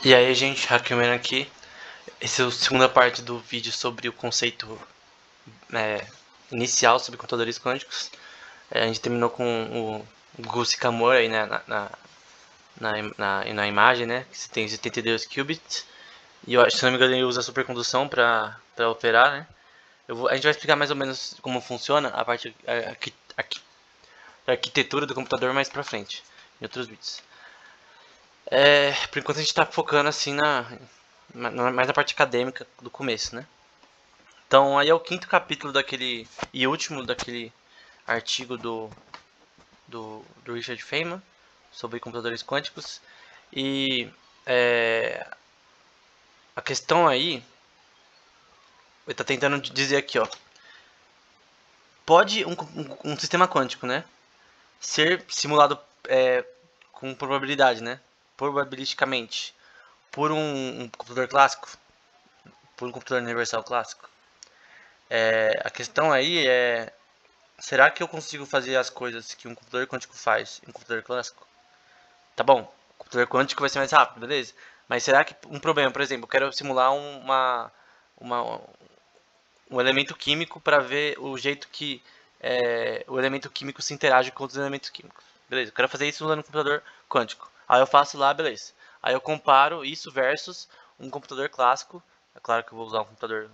E aí, gente, Hackman aqui. Essa é a segunda parte do vídeo sobre o conceito inicial sobre computadores quânticos. A gente terminou com o Gu Sycamore aí na imagem, né? Que você tem 72 qubits. E eu acho, se não me engano, ele usa supercondução para operar, né? A gente vai explicar mais ou menos como funciona a parte da arquitetura do computador mais pra frente, em outros vídeos. Por enquanto a gente está focando assim mais na parte acadêmica do começo, né? Então aí é o quinto capítulo daquele e último daquele artigo do Richard Feynman sobre computadores quânticos. E é, a questão aí, ele está tentando dizer aqui, ó, pode um sistema quântico, né, ser simulado com probabilidade, né, probabilisticamente, por um computador clássico, por um computador universal clássico. A questão aí é, será que eu consigo fazer as coisas que um computador quântico faz em um computador clássico? Tá bom, o computador quântico vai ser mais rápido, beleza? Mas será que um problema, por exemplo, eu quero simular uma, um elemento químico para ver o jeito que o elemento químico se interage com outros elementos químicos. Beleza, eu quero fazer isso usando um computador quântico. Aí eu faço lá, beleza. Aí eu comparo isso versus um computador clássico. É claro que eu vou usar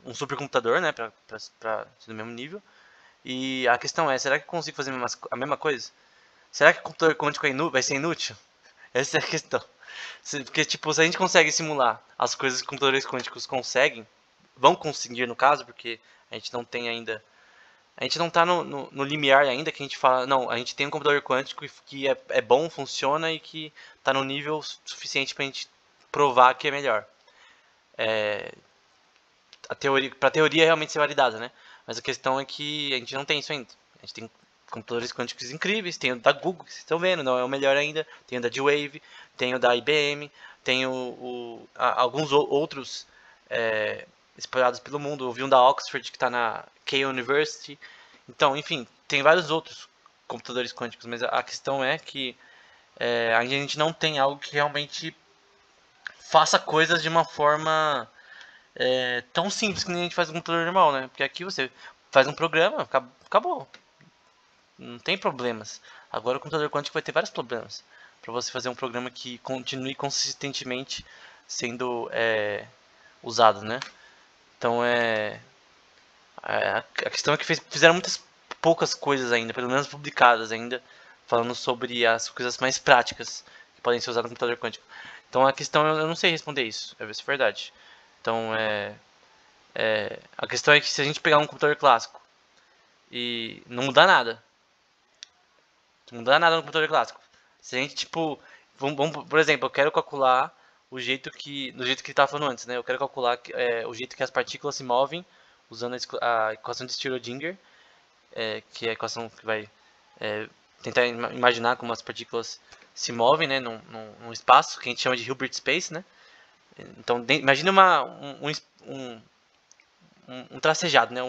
um supercomputador, né, para ser do mesmo nível. E a questão é, será que eu consigo fazer a mesma coisa? Será que o computador quântico vai ser inútil? Essa é a questão. Porque, tipo, se a gente consegue simular as coisas que computadores quânticos conseguem, vão conseguir no caso, porque a gente não tem ainda. A gente não tá no limiar ainda que a gente fala, não, a gente tem um computador quântico que é bom, funciona e que tá no nível suficiente pra gente provar que é melhor. Pra teoria realmente ser validada, né? Mas a questão é que a gente não tem isso ainda. A gente tem computadores quânticos incríveis, tem o da Google, que vocês estão vendo, não é o melhor ainda, tem o da D-Wave, tem o da IBM, tem alguns outros espalhados pelo mundo. Eu vi um da Oxford que está na Keio University. Então, enfim, tem vários outros computadores quânticos, mas a questão é que ainda a gente não tem algo que realmente faça coisas de uma forma tão simples que nem a gente faz no computador normal, né? Porque aqui você faz um programa, acabou. Não tem problemas. Agora o computador quântico vai ter vários problemas para você fazer um programa que continue consistentemente sendo usado, né? Então a questão é que fizeram muitas poucas coisas ainda, pelo menos publicadas ainda, falando sobre as coisas mais práticas que podem ser usadas no computador quântico. Então a questão eu não sei responder isso, é ver se é verdade. Então a questão é que se a gente pegar um computador clássico e não mudar nada, não mudar nada no computador clássico. Se a gente, tipo, por exemplo, eu quero calcular do jeito que ele estava falando antes, né? Eu quero calcular o jeito que as partículas se movem usando a equação de Schrödinger, que é a equação que vai tentar imaginar como as partículas se movem, né, num espaço que a gente chama de Hilbert Space, né? Então, imagine um tracejado, né?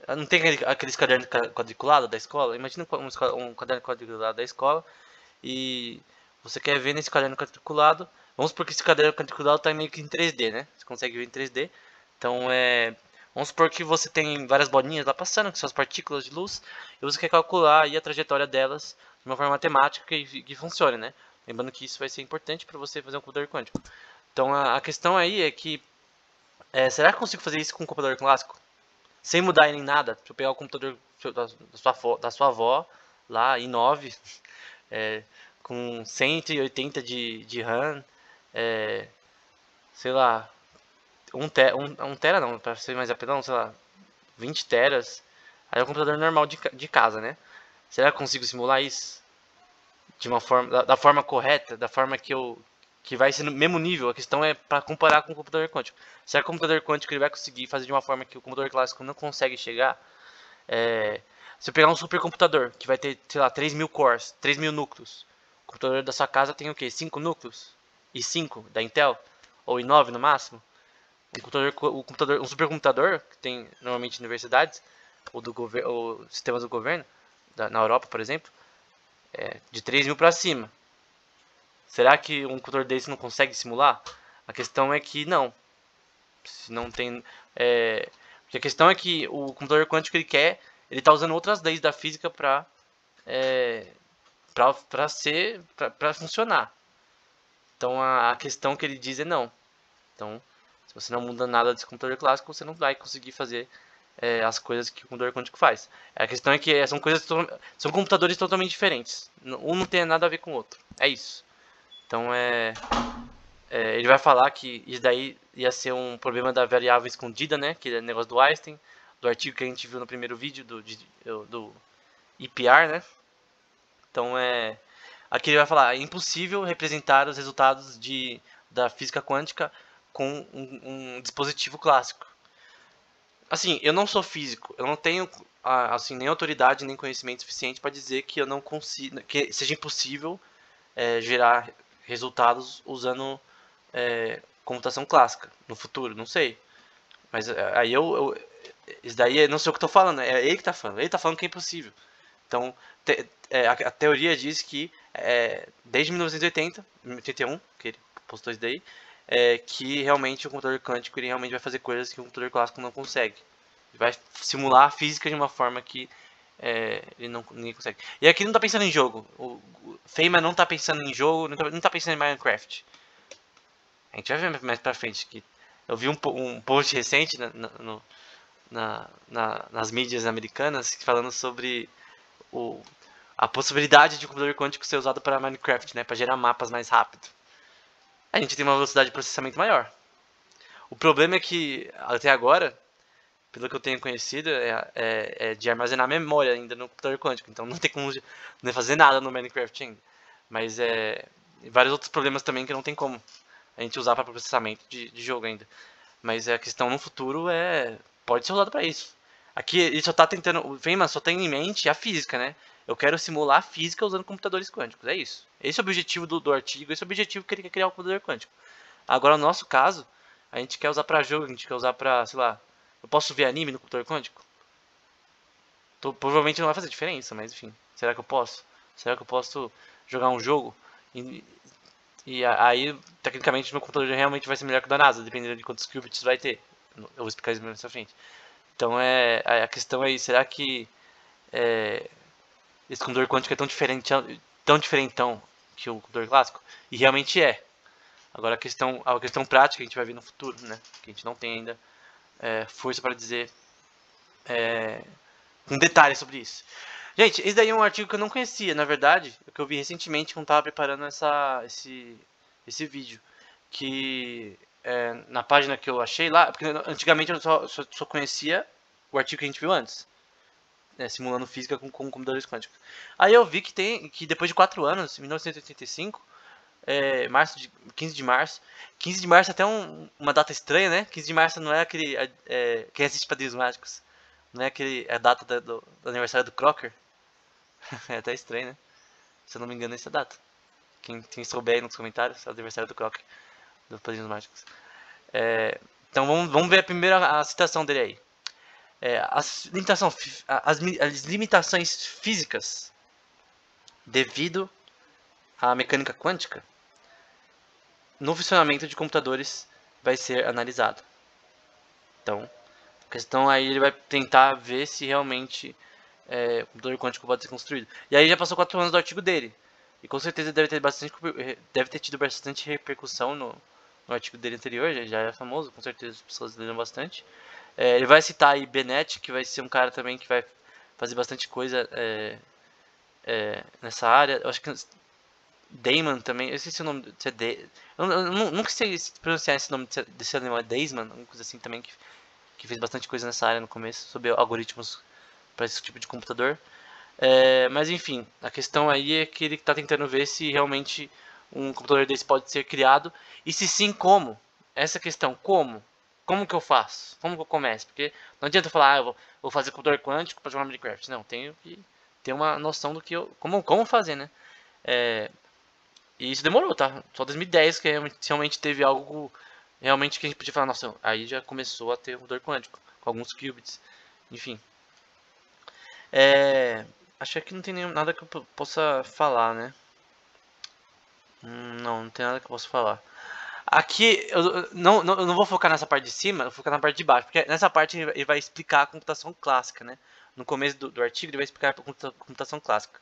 Não tem aqueles cadernos quadriculados da escola? Imagina um caderno quadriculado da escola e você quer ver nesse caderno quadriculado. Vamos supor que esse caderno quadriculado está meio que em 3D, né? Você consegue ver em 3D. Então vamos supor que você tem várias bolinhas lá passando, que são as partículas de luz, e você quer calcular aí a trajetória delas de uma forma matemática que funcione, né? Lembrando que isso vai ser importante para você fazer um computador quântico. Então a questão aí é que será que eu consigo fazer isso com um computador clássico? Sem mudar em nada. Se eu pegar o computador da sua avó lá, i9, é, com 180 de RAM, é, sei lá, 1 tera não, para ser mais rapidão, sei lá, 20 teras. Aí é um computador normal de casa, né? Será que eu consigo simular isso de uma forma, da forma correta, da forma que vai ser no mesmo nível? A questão é para comparar com o computador quântico. Será que o computador quântico ele vai conseguir fazer de uma forma que o computador clássico não consegue chegar? Se eu pegar um supercomputador que vai ter, sei lá, 3.000 cores, 3.000 núcleos, o computador da sua casa tem o quê? 5 núcleos? i5 da Intel? Ou i9 no máximo? Um supercomputador, que tem normalmente universidades, ou sistemas do governo, na Europa, por exemplo, de 3.000 para cima. Será que um computador desse não consegue simular? A questão é que não. Se não tem... porque a questão é que o computador quântico ele tá usando outras leis da física para para funcionar. Então a questão que ele diz é não. Então, se você não muda nada desse computador clássico, você não vai conseguir fazer as coisas que o computador quântico faz. A questão é que são computadores totalmente diferentes. Um não tem nada a ver com o outro. É isso. Então ele vai falar que isso daí ia ser um problema da variável escondida, né? Que é o negócio do Einstein, do artigo que a gente viu no primeiro vídeo do EPR, né? Então aqui ele vai falar, é impossível representar os resultados da física quântica com um dispositivo clássico. Assim, eu não sou físico, eu não tenho assim nem autoridade nem conhecimento suficiente para dizer que eu não consigo, que seja impossível gerar resultados usando computação clássica no futuro, não sei. Mas aí isso daí não sei o que eu tô falando, é ele que tá falando. Ele tá falando que é impossível. Então, a teoria diz que desde 1980, 81, que ele postou isso daí, que realmente o computador quântico ele realmente vai fazer coisas que o computador clássico não consegue. Ele vai simular a física de uma forma que ninguém consegue. E aqui não tá pensando em jogo. O Feynman não tá pensando em jogo, não tá pensando em Minecraft. A gente vai ver mais pra frente que eu vi um post recente nas mídias americanas falando sobre a possibilidade de um computador quântico ser usado para Minecraft, né, para gerar mapas mais rápido. A gente tem uma velocidade de processamento maior. O problema é que até agora, pelo que eu tenho conhecido, é de armazenar memória ainda no computador quântico. Então não tem como fazer nada no Minecraft ainda. Mas vários outros problemas também que não tem como a gente usar para processamento de jogo ainda. Mas a questão no futuro pode ser usado para isso. Aqui ele só tá tentando, o Feynman só tem em mente a física, né? Eu quero simular a física usando computadores quânticos, é isso. Esse é o objetivo do artigo, esse é o objetivo que ele quer criar o computador quântico. Agora, no nosso caso, a gente quer usar para jogo, a gente quer usar para, sei lá, eu posso ver anime no computador quântico? Provavelmente não vai fazer diferença, mas enfim, será que eu posso? Será que eu posso jogar um jogo e aí, tecnicamente, meu computador realmente vai ser melhor que o da NASA, dependendo de quantos qubits vai ter. Eu vou explicar isso mais pra frente. Então, a questão aí, será que esse computador quântico é tão diferentão que o computador clássico? E realmente é. Agora, a questão prática a gente vai ver no futuro, né? Que a gente não tem ainda força para dizer com detalhes sobre isso. Gente, esse daí é um artigo que eu não conhecia, na verdade, que eu vi recentemente quando estava preparando esse vídeo. Que na página que eu achei lá, porque antigamente eu só conhecia o artigo que a gente viu antes, simulando física com computadores quânticos. Aí eu vi que depois de 4 anos, em 1985, 15 de março, 15 de março é até uma data estranha, né? 15 de março não é aquele, quem assiste Padrinhos Mágicos, não é a data do aniversário do Crocker. É até estranho, né? Se eu não me engano, essa é a data. Quem souber aí nos comentários, é o aniversário do Crocker, dos Padrinhos Mágicos. Então vamos ver a primeira citação dele aí. As limitações físicas devido à mecânica quântica no funcionamento de computadores vai ser analisado. Então, a questão aí ele vai tentar ver se realmente o computador quântico pode ser construído. E aí já passou 4 anos do artigo dele. E com certeza deve ter tido bastante repercussão no artigo dele anterior, já é famoso, com certeza as pessoas leram bastante. Ele vai citar aí Bennett, que vai ser um cara também que vai fazer bastante coisa nessa área. Eu acho que Damon também, eu esqueci o nome do eu nunca sei pronunciar esse nome desse animal, é Daisman, uma coisa assim também que fez bastante coisa nessa área no começo, sobre algoritmos para esse tipo de computador. Mas enfim, a questão aí é que ele está tentando ver se realmente um computador desse pode ser criado, e se sim, como? Essa questão, como? Como que eu faço? Como que eu começo? Porque não adianta eu falar, eu vou fazer computador quântico para jogar Minecraft. Não, tenho que ter uma noção do que como fazer, né? E isso demorou, tá? Só 2010 que realmente teve algo realmente que a gente podia falar, nossa, aí já começou a ter computador quântico, com alguns qubits, enfim. Acho que não tem nada que eu possa falar, né? Não tem nada que eu possa falar. Aqui, eu não vou focar nessa parte de cima, eu vou focar na parte de baixo, porque nessa parte ele vai explicar a computação clássica, né? No começo do artigo ele vai explicar a computação clássica.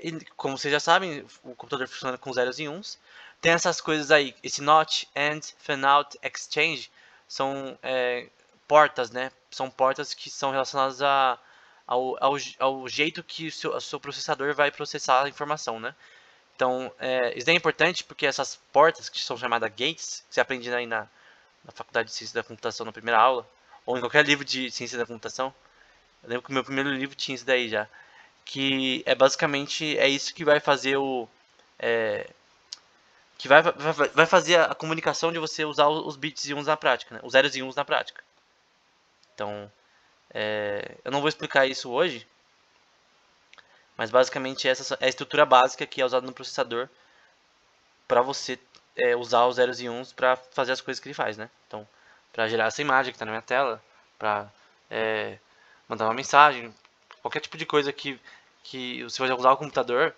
E como vocês já sabem, o computador funciona com zeros e uns. Tem essas coisas aí, esse not, and, fanout, exchange, são portas, né? São portas que são relacionadas ao jeito que o seu processador vai processar a informação, né? Então, isso daí é importante porque essas portas, que são chamadas gates, que você aprende aí na Faculdade de Ciência da Computação na primeira aula, ou em qualquer livro de Ciência da Computação, eu lembro que o meu primeiro livro tinha isso daí já, que é basicamente isso que vai fazer é, que vai fazer a comunicação de você usar os bits e uns na prática, né? Os zeros e uns na prática. Então, eu não vou explicar isso hoje, mas basicamente essa é a estrutura básica que é usada no processador para você usar os zeros e uns para fazer as coisas que ele faz, né? Então, para gerar essa imagem que está na minha tela, para mandar uma mensagem, qualquer tipo de coisa que você vai usar o computador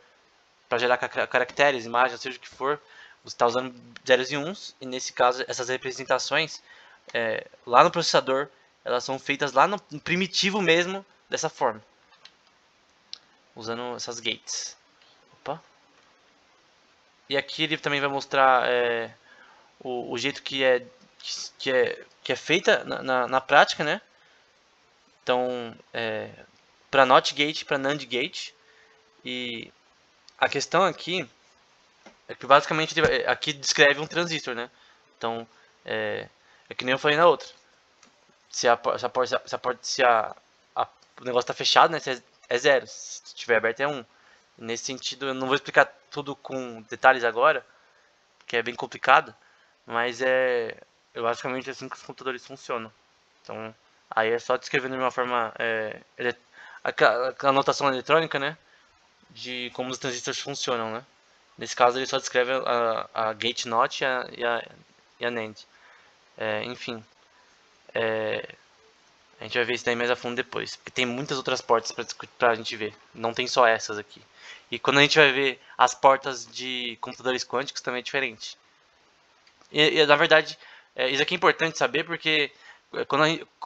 para gerar caracteres, imagens, seja o que for, você está usando zeros e uns, e nesse caso essas representações lá no processador, elas são feitas lá no primitivo mesmo, dessa forma, usando essas gates. Opa. E aqui ele também vai mostrar o jeito que é feita na prática, né? Então, para NOT gate, para NAND gate, e a questão aqui é que basicamente aqui descreve um transistor, né? Então, é que nem eu falei na outra. Se o negócio está fechado, né? É zero. Se estiver aberto é 1. Nesse sentido, eu não vou explicar tudo com detalhes agora, que é bem complicado, mas basicamente assim que os computadores funcionam. Então, aí é só descrevendo de uma forma aquela notação eletrônica, né, de como os transistores funcionam, né. Nesse caso ele só descreve a gate not e a NAND. Enfim, a gente vai ver isso daí mais a fundo depois, porque tem muitas outras portas pra gente ver, não tem só essas aqui. E quando a gente vai ver as portas de computadores quânticos também é diferente. E na verdade, isso aqui é importante saber porque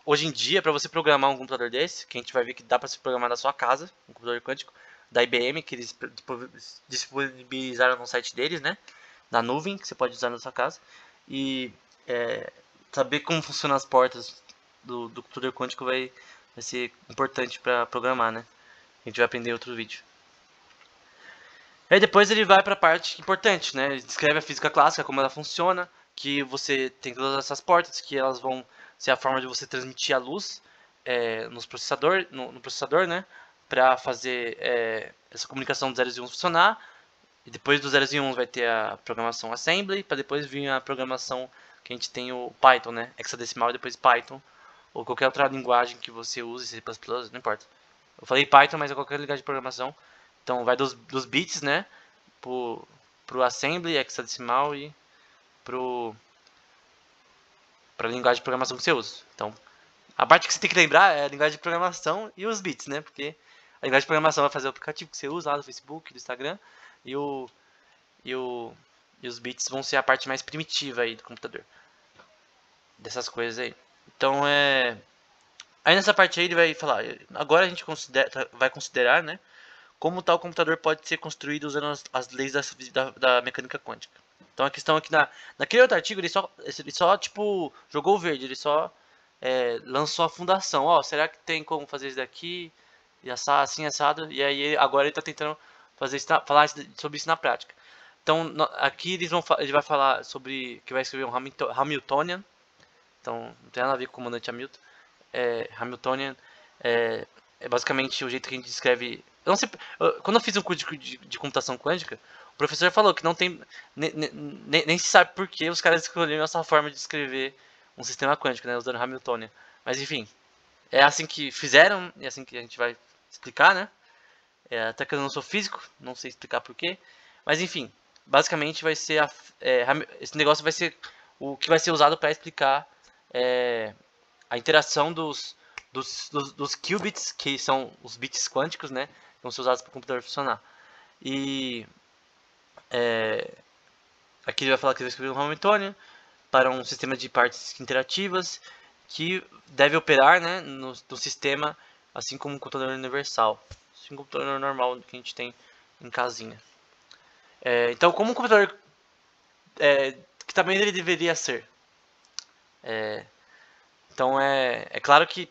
hoje em dia, para você programar um computador desse, que a gente vai ver que dá para se programar na sua casa, um computador quântico da IBM, que eles disponibilizaram no site deles, né? Na nuvem, que você pode usar na sua casa. E saber como funcionam as portas do computador quântico vai ser importante para programar, né? A gente vai aprender em outro vídeo. Aí depois ele vai para a parte importante, né? Ele descreve a física clássica, como ela funciona, que você tem todas essas portas, que elas vão ser a forma de você transmitir a luz no processador, né? Para fazer essa comunicação dos zeros e uns funcionar. E depois dos zeros e uns vai ter a programação assembly, para depois vir a programação que a gente tem o Python, né? Hexadecimal e depois Python, ou qualquer outra linguagem que você use, C++, não importa. Eu falei Python, mas é qualquer linguagem de programação. Então vai dos bits, né? Pro assembly, hexadecimal e pra linguagem de programação que você usa. Então, a parte que você tem que lembrar é a linguagem de programação e os bits, né? Porque a linguagem de programação vai fazer o aplicativo que você usa lá do Facebook, do Instagram, e, o, e, o, e os bits vão ser a parte mais primitiva aí do computador. Dessas coisas aí. Então, aí nessa parte aí ele vai falar, agora a gente vai considerar, né? Como tal computador pode ser construído usando as leis da mecânica quântica. Então a questão aqui naquele outro artigo ele só tipo jogou o verde, ele só lançou a fundação. Ó, será que tem como fazer isso daqui e assar assim assado? E aí agora ele está tentando falar sobre isso na prática. Então aqui ele vai falar sobre que vai escrever um Hamiltonian. Então não tem nada a ver com o comandante Hamilton. Hamiltonian é basicamente o jeito que a gente descreve. Eu não sei, quando eu fiz um curso de computação quântica, o professor falou que não tem. Nem se sabe por que os caras escolheram essa forma de descrever um sistema quântico, né? Usando Hamiltonian. Mas enfim, é assim que fizeram, e é assim que a gente vai explicar, né? Até que eu não sou físico, não sei explicar porquê. Mas enfim, basicamente vai ser esse negócio vai ser o que vai ser usado para explicar a interação dos qubits, que são os bits quânticos, né? Que vão ser usados para o computador funcionar. E Aqui ele vai falar que ele vai escrever um Hamiltonian para um sistema de partes interativas que deve operar, né, no sistema, assim como um computador universal, assim como um computador normal que a gente tem em casinha. Então, como um computador que também ele deveria ser. Então, é claro que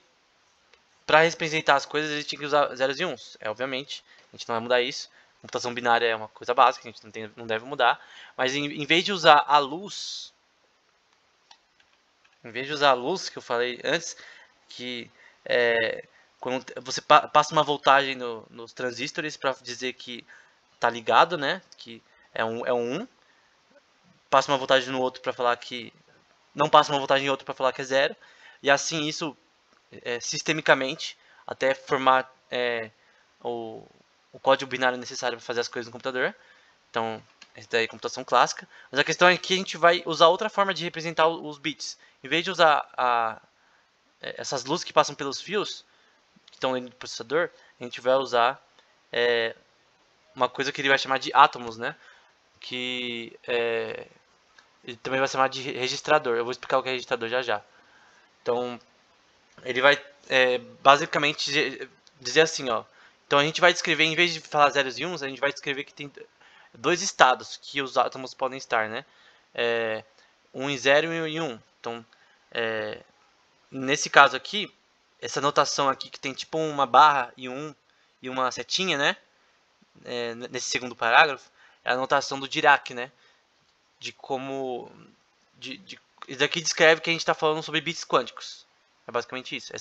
para representar as coisas, a gente tinha que usar zeros e uns. Obviamente, a gente não vai mudar isso. Computação binária é uma coisa básica, a gente não deve mudar. Mas em vez de usar a luz, que eu falei antes, que quando você passa uma voltagem nos transistores para dizer que tá ligado, né? Que é um 1. Passa uma voltagem no outro para falar que não passa uma voltagem em outro para falar que é zero. E assim isso sistemicamente até formar o, o código binário necessário para fazer as coisas no computador. Então, essa daí é computação clássica. Mas a questão é que a gente vai usar outra forma de representar os bits. Em vez de usar essas luzes que passam pelos fios, que estão dentro do processador, a gente vai usar uma coisa que ele vai chamar de átomos, né? Que ele também vai chamar de registrador. Eu vou explicar o que é registrador já já. Então, ele vai basicamente dizer assim, ó. Então a gente vai descrever, em vez de falar zeros e uns, a gente vai descrever que tem dois estados que os átomos podem estar, né? Um em 0 e um em 1. Então, nesse caso aqui, essa notação aqui que tem tipo uma barra e e uma setinha, né? Nesse segundo parágrafo, é a notação do Dirac, né? De como... isso daqui descreve que a gente está falando sobre bits quânticos. É basicamente isso.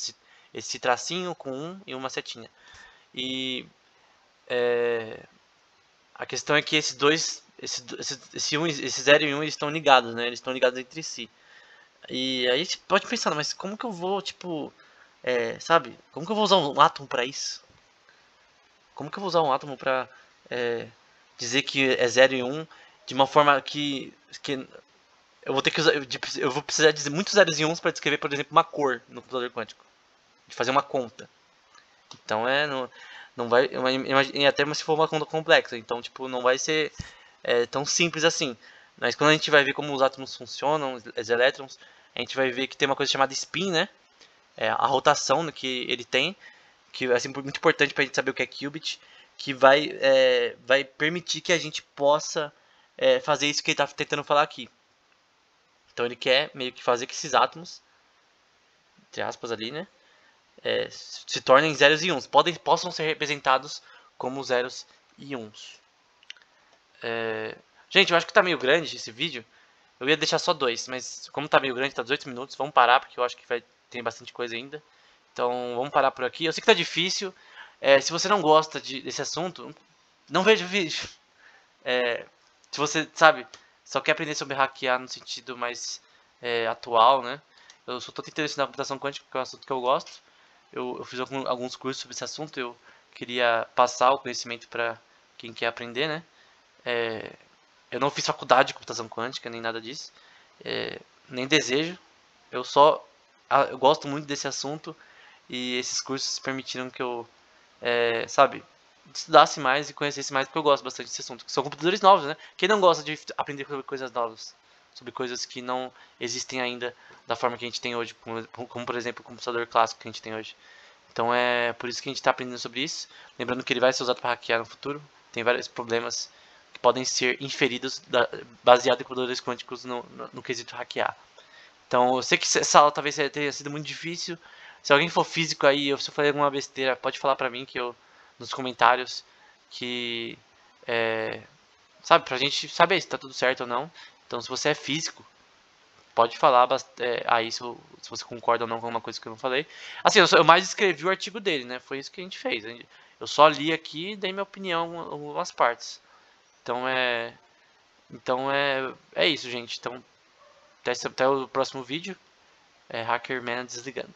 Esse tracinho com um e uma setinha. E a questão é que esses dois, esse 0 e 1, eles estão ligados, né? Eles estão ligados entre si. E aí você pode pensar, mas como que eu vou, tipo, sabe? Como que eu vou usar um átomo para isso? Como que eu vou usar um átomo para dizer que é 0 e 1 de uma forma que eu vou ter que usar, eu vou precisar dizer muitos zeros e uns para descrever, por exemplo, uma cor no computador quântico, de fazer uma conta. Então não vai, até se for uma conta complexa, então tipo não vai ser tão simples assim. Mas quando a gente vai ver como os átomos funcionam, os elétrons, a gente vai ver que tem uma coisa chamada spin, né? A rotação que ele tem, que é assim, muito importante para a gente saber o que é qubit, que vai permitir que a gente possa fazer isso que ele está tentando falar aqui. Então ele quer meio que fazer que esses átomos, entre aspas ali, né, se tornem zeros e uns, possam ser representados como zeros e uns. Gente, eu acho que tá meio grande esse vídeo. Eu ia deixar só 2, mas como tá meio grande, tá 18 minutos, vamos parar porque eu acho que tem bastante coisa ainda. Então vamos parar por aqui. Eu sei que tá difícil. Se você não gosta desse assunto, não veja o vídeo. Se você, sabe, só quer aprender sobre hackear no sentido mais atual, né? Eu só tô tentando ensinar computação quântica porque é um assunto que eu gosto. Eu fiz alguns cursos sobre esse assunto. Eu queria passar o conhecimento para quem quer aprender, né? Eu não fiz faculdade de computação quântica, nem nada disso. Nem desejo. Eu gosto muito desse assunto. E esses cursos permitiram que eu, sabe, estudasse mais e conhecesse mais, porque eu gosto bastante desse assunto. São computadores novos, né? Quem não gosta de aprender sobre coisas novas? Sobre coisas que não existem ainda da forma que a gente tem hoje, como por exemplo o computador clássico que a gente tem hoje. Então é por isso que a gente está aprendendo sobre isso. Lembrando que ele vai ser usado para hackear no futuro. Tem vários problemas que podem ser inferidos baseado em computadores quânticos no quesito hackear. Então eu sei que essa aula talvez tenha sido muito difícil. Se alguém for físico aí, ou se eu falei alguma besteira, pode falar pra mim que nos comentários que sabe, pra gente saber se tá tudo certo ou não. Então se você é físico, pode falar aí se você concorda ou não com alguma coisa que eu não falei. Assim, eu mais escrevi o artigo dele, né? Foi isso que a gente fez. Eu só li aqui e dei minha opinião em algumas partes. Então é isso, gente. Então até o próximo vídeo. Hackerman desligando.